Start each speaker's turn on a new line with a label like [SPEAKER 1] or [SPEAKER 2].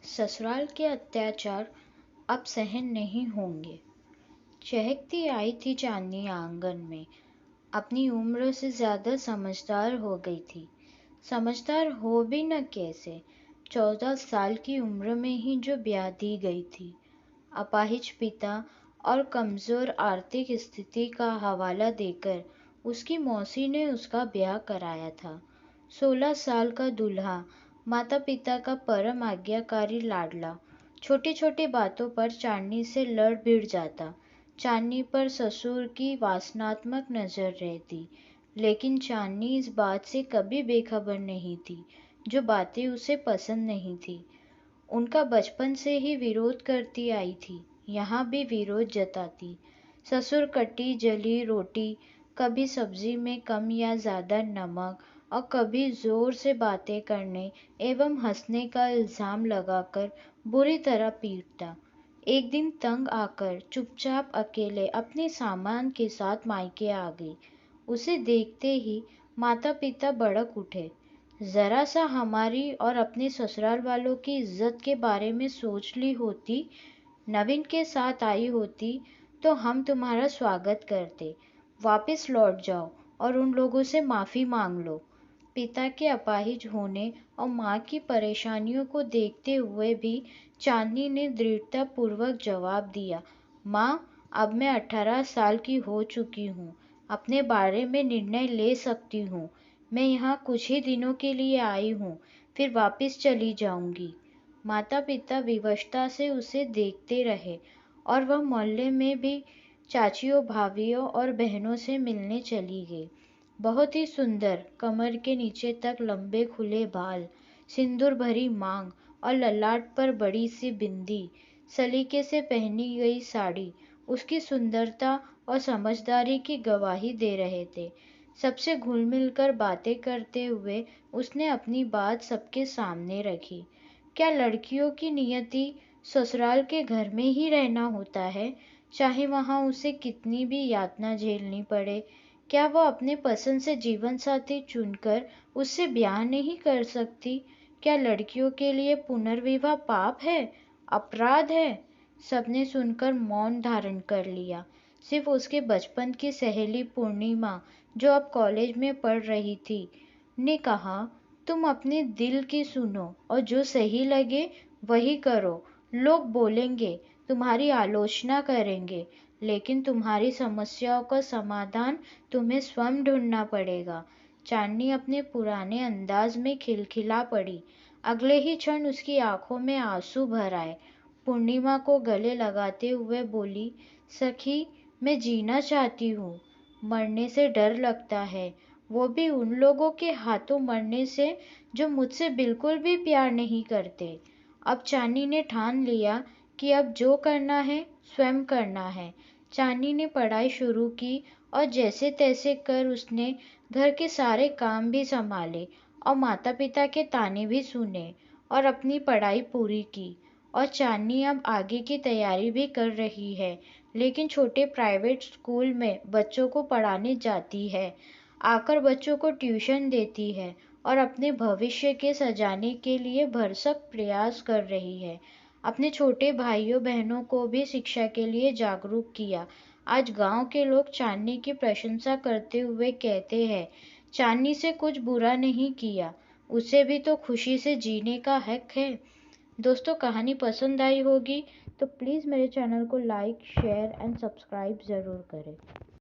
[SPEAKER 1] ससुराल के अत्याचार अब सहन नहीं होंगे। चहकती आई थी चांदनी आंगन में। अपनी उम्र से ज्यादा समझदार हो गई थी। समझदार हो भी न कैसे, 14 साल की उम्र में ही जो ब्याह दी गई थी। अपाहिज पिता और कमजोर आर्थिक स्थिति का हवाला देकर उसकी मौसी ने उसका ब्याह कराया था। 16 साल का दूल्हा, माता पिता का परम आज्ञाकारी लाडला, छोटी छोटी बातों पर चांदनी से लड़ भिड़ जाता। चांदनी पर ससुर की वासनात्मक नजर रहती, लेकिन चांदनी इस बात से कभी बेखबर नहीं थी जो बातें उसे पसंद नहीं थी। उनका बचपन से ही विरोध करती आई थी, यहाँ भी विरोध जताती। ससुर कटी जली रोटी, कभी सब्जी में कम या ज्यादा नमक और कभी जोर से बातें करने एवं हंसने का इल्जाम लगाकर बुरी तरह पीटता। एक दिन तंग आकर चुपचाप अकेले अपने सामान के साथ मायके आ गई। उसे देखते ही माता पिता भड़क उठे। जरा सा हमारी और अपने ससुराल वालों की इज्जत के बारे में सोच ली होती, नवीन के साथ आई होती तो हम तुम्हारा स्वागत करते। वापस लौट जाओ और उन लोगों से माफी मांग लो। पिता के अपाहिज होने और माँ की परेशानियों को देखते हुए भी चांदनी ने दृढ़ता पूर्वक जवाब दिया, माँ, अब मैं 18 साल की हो चुकी हूँ, अपने बारे में निर्णय ले सकती हूँ। मैं यहाँ कुछ ही दिनों के लिए आई हूँ, फिर वापस चली जाऊंगी। माता पिता विवशता से उसे देखते रहे और वह मोहल्ले में भी चाचियों भाभियों और बहनों से मिलने चली गई। बहुत ही सुंदर, कमर के नीचे तक लंबे खुले बाल, सिंदूर भरी मांग और ललाट पर बड़ी सी बिंदी, सलीके से पहनी गई साड़ी उसकी सुंदरता और समझदारी की गवाही दे रहे थे। सबसे घुल मिल कर बातें करते हुए उसने अपनी बात सबके सामने रखी। क्या लड़कियों की नियति ससुराल के घर में ही रहना होता है, चाहे वहां उसे कितनी भी यातना झेलनी पड़े? क्या वह अपने पसंद से जीवन साथी चुनकर उससे ब्याह नहीं कर सकती? क्या लड़कियों के लिए पुनर्विवाह पाप है, अपराध है? सबने सुनकर मौन धारण कर लिया। सिर्फ उसके बचपन की सहेली पूर्णिमा, जो अब कॉलेज में पढ़ रही थी, ने कहा, तुम अपने दिल की सुनो और जो सही लगे वही करो। लोग बोलेंगे, तुम्हारी आलोचना करेंगे, लेकिन तुम्हारी समस्याओं का समाधान तुम्हें स्वयं ढूंढना पड़ेगा। चांदनी अपने पुराने अंदाज में खिलखिला पड़ी। अगले ही क्षण उसकी आंखों में आंसू भर आए। पूर्णिमा को गले लगाते हुए बोली, सखी, मैं जीना चाहती हूँ, मरने से डर लगता है, वो भी उन लोगों के हाथों मरने से जो मुझसे बिल्कुल भी प्यार नहीं करते। अब चांदनी ने ठान लिया कि अब जो करना है स्वयं करना है। चांदनी ने पढ़ाई शुरू की और जैसे तैसे कर उसने घर के सारे काम भी संभाले और माता पिता के ताने भी सुने और अपनी पढ़ाई पूरी की। और चांदनी अब आगे की तैयारी भी कर रही है, लेकिन छोटे प्राइवेट स्कूल में बच्चों को पढ़ाने जाती है, आकर बच्चों को ट्यूशन देती है और अपने भविष्य के सजाने के लिए भरसक प्रयास कर रही है। अपने छोटे भाइयों बहनों को भी शिक्षा के लिए जागरूक किया। आज गांव के लोग चांदनी की प्रशंसा करते हुए कहते हैं, चांदनी से कुछ बुरा नहीं किया, उसे भी तो खुशी से जीने का हक है। दोस्तों, कहानी पसंद आई होगी तो प्लीज़ मेरे चैनल को लाइक, शेयर एंड सब्सक्राइब ज़रूर करें।